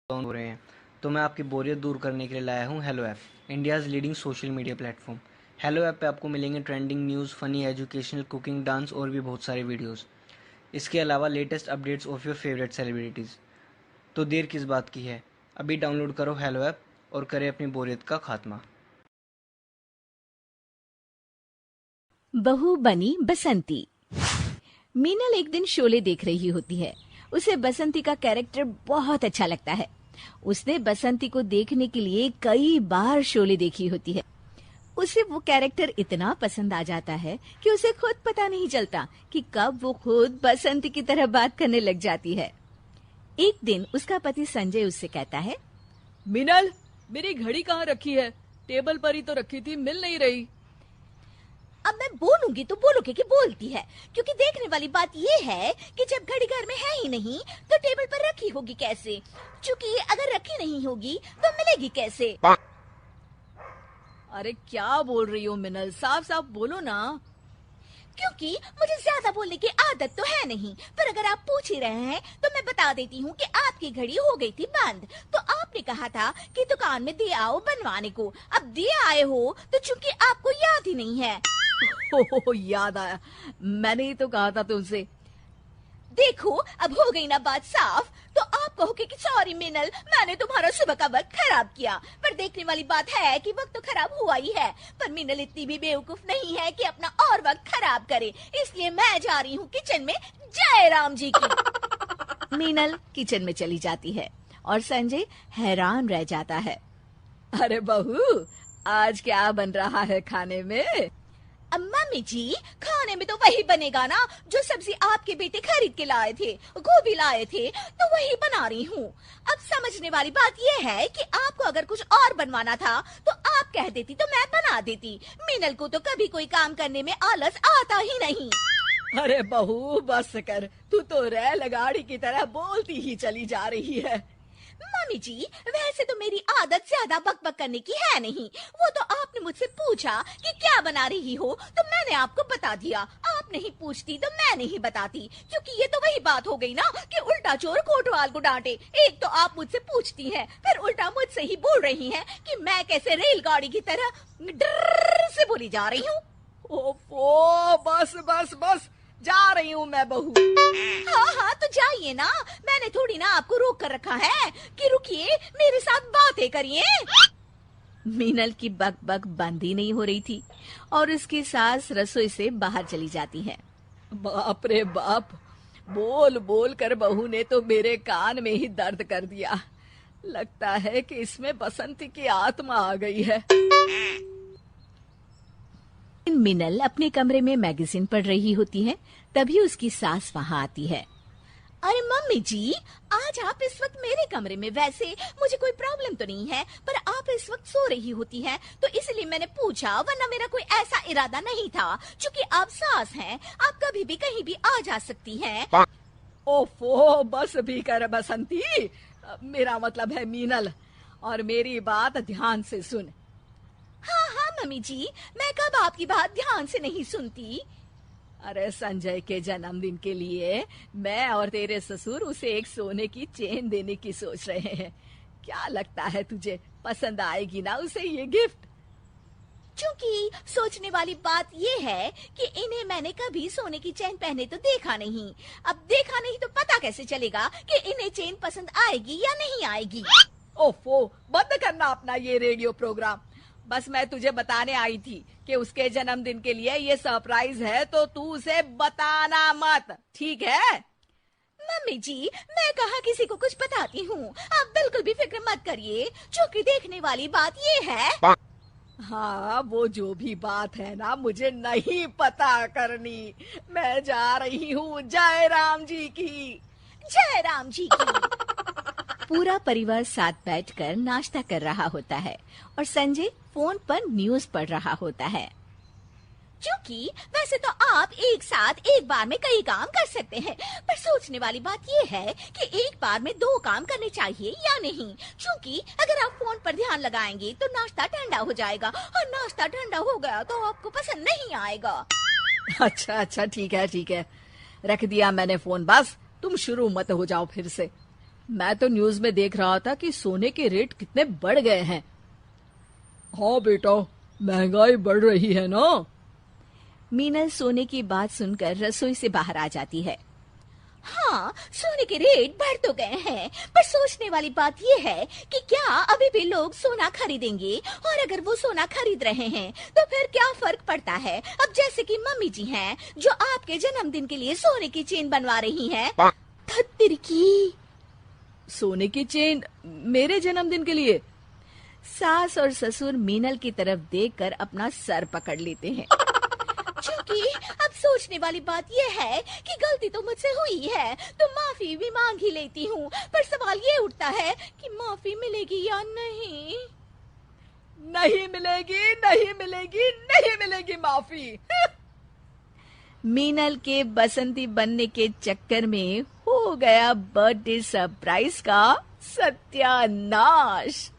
Down हो रहे हैं, तो मैं आपकी बोरियत दूर करने के लिए लाया हूँ hello app, India's leading social media platform. Hello app पे आपको मिलेंगे trending news, funny, educational, cooking, dance और भी बहुत सारे वीडियोस। इसके अलावा latest updates of your favourite celebrities. तो देर किस बात की है, अभी डाउनलोड करो हेलो ऐप और करें अपनी बोरियत का खात्मा। बहू बनी बसंती। मीनल एक दिन शोले देख रही होती है। उसे बसंती का कैरेक्टर बहुत अच्छा लगता है। उसने बसंती को देखने के लिए कई बार शोले देखी होती है। उसे वो कैरेक्टर इतना पसंद आ जाता है कि उसे खुद पता नहीं चलता कि कब वो खुद बसंती की तरह बात करने लग जाती है। एक दिन उसका पति संजय उससे कहता है, मिनल, मेरी घड़ी कहाँ रखी है? टेबल पर ही तो रखी थी, मिल नहीं रही। अब मैं बोलूंगी तो बोलोगे कि बोलती है, क्योंकि देखने वाली बात ये है कि जब घड़ी घर में है ही नहीं तो टेबल पर रखी होगी कैसे? क्योंकि अगर रखी नहीं होगी तो मिलेगी कैसे? अरे क्या बोल रही हो मिनल, साफ साफ बोलो ना। क्योंकि मुझे ज्यादा बोलने की आदत तो है नहीं, पर अगर आप पूछ ही रहे हैं तो मैं बता देती हूँ कि आपकी घड़ी हो गई थी बंद। तो आपने कहा था कि दुकान में दे आओ बनवाने को। अब दे आए हो तो चूंकि आपको याद ही नहीं है। हो याद आया, मैंने ही तो कहा था तुमसे। देखो, अब हो गई ना बात साफ। तो आप कहोगे कि सॉरी मिनल, मैंने तुम्हारा सुबह का वक्त खराब किया। पर देखने वाली बात है कि वक्त तो खराब हुआ ही है, पर मिनल इतनी भी बेवकूफ नहीं है कि अपना और वक्त खराब करे। इसलिए मैं जा रही हूँ किचन में। जय राम जी की। मीनल किचन में चली जाती है और संजय हैरान रह जाता है। अरे बहू, आज क्या बन रहा है खाने में? मम्मी जी, खाने में तो वही बनेगा ना जो सब्जी आपके बेटे खरीद के लाए थे, गोभी लाए थे, तो वही बना रही हूँ। अब समझने वाली बात यह है कि आपको अगर कुछ और बनवाना था तो आप कह देती तो मैं बना देती। मीनल को तो कभी कोई काम करने में आलस आता ही नहीं। अरे बहू बस कर, तू तो रेलगाड़ी की तरह बोलती ही चली जा रही है। मम्मी जी, वैसे तो मेरी आदत ज्यादा बकबक करने की है नहीं। वो तो आपने मुझसे पूछा कि क्या बना रही हो तो मैंने आपको बता दिया। आप नहीं पूछती तो मैं नहीं बताती, क्योंकि ये तो वही बात हो गई ना कि उल्टा चोर कोतवाल को डांटे। एक तो आप मुझसे पूछती हैं, फिर उल्टा मुझसे ही बोल रही हैं कि मैं कैसे रेलगाड़ी की तरह डर से बोली जा रही हूँ। ओफो, बस बस बस, जा रही हूँ मैं बहू। हाँ हाँ, तो जाइए ना, मैंने थोड़ी ना आपको रोक कर रखा है कि रुकिए मेरे साथ बातें करिए। मीनल की बक बक बंद ही नहीं हो रही थी और उसकी सास रसोई से बाहर चली जाती है। बाप रे बाप, बोल बोल कर बहू ने तो मेरे कान में ही दर्द कर दिया। लगता है कि इसमें बसंती की आत्मा आ गई है। मिनल अपने कमरे में मैगजीन पढ़ रही होती है, तभी उसकी सास वहाँ आती है। अरे मम्मी जी, आज आप इस वक्त मेरे कमरे में, वैसे मुझे कोई प्रॉब्लम तो नहीं है, पर आप इस वक्त सो रही होती हैं, तो इसलिए मैंने पूछा, वरना मेरा कोई ऐसा इरादा नहीं था। क्योंकि आप सास हैं, आप कभी भी कहीं भी आ जा सकती हैं। ओफो, बस भी कर बसंती, मेरा मतलब है मीनल, और मेरी बात ध्यान से सुन। हाँ हाँ मम्मी जी, मैं कब आपकी बात ध्यान से नहीं सुनती। अरे संजय के जन्मदिन के लिए मैं और तेरे ससुर उसे एक सोने की चेन देने की सोच रहे हैं। क्या लगता है तुझे, पसंद आएगी ना उसे ये गिफ्ट? क्योंकि सोचने वाली बात ये है कि इन्हें मैंने कभी सोने की चेन पहने तो देखा नहीं। अब देखा नहीं तो पता कैसे चलेगा कि इन्हें चेन पसंद आएगी या नहीं आएगी। ओफो, बंद करना अपना ये रेडियो प्रोग्राम। बस मैं तुझे बताने आई थी कि उसके जन्मदिन के लिए ये सरप्राइज है, तो तू उसे बताना मत, ठीक है? मम्मी जी, मैं कहाँ किसी को कुछ बताती हूँ, आप बिल्कुल भी फिक्र मत करिए। क्योंकि देखने वाली बात ये है। हाँ, वो जो भी बात है ना, मुझे नहीं पता करनी। मैं जा रही हूँ जय राम जी की। जय राम जी की। पूरा परिवार साथ बैठकर नाश्ता कर रहा होता है और संजय फोन पर न्यूज पढ़ रहा होता है। क्योंकि वैसे तो आप एक साथ एक बार में कई काम कर सकते हैं, पर सोचने वाली बात ये है कि एक बार में दो काम करने चाहिए या नहीं। क्योंकि अगर आप फोन पर ध्यान लगाएंगे तो नाश्ता ठंडा हो जाएगा, और नाश्ता ठंडा हो गया तो आपको पसंद नहीं आएगा। अच्छा अच्छा, ठीक है ठीक है, रख दिया मैंने फोन। बस तुम शुरू मत हो जाओ फिर से। मैं तो न्यूज में देख रहा था कि सोने के रेट कितने बढ़ गए हैं। हाँ बेटा, महंगाई बढ़ रही है ना। मीनल सोने की बात सुनकर रसोई से बाहर आ जाती है। हाँ, सोने के रेट बढ़ तो गए हैं, पर सोचने वाली बात यह है कि क्या अभी भी लोग सोना खरीदेंगे, और अगर वो सोना खरीद रहे हैं तो फिर क्या फर्क पड़ता है। अब जैसे कि मम्मी जी हैं जो आपके जन्मदिन के लिए सोने की चेन बनवा रही हैं। धत्तिर की सोने की चेन मेरे जन्मदिन के लिए? सास और ससुर मीनल की तरफ देखकर अपना सर पकड़ लेते हैं। क्योंकि अब सोचने वाली बात यह है कि गलती तो मुझसे हुई है, तो माफी भी मांग ही लेती हूँ, पर सवाल ये उठता है कि माफी मिलेगी या नहीं। नहीं मिलेगी, नहीं मिलेगी, नहीं मिलेगी माफी। मीनल के बसंती बनने के चक्कर में हो गया बर्थडे सरप्राइज का सत्यानाश।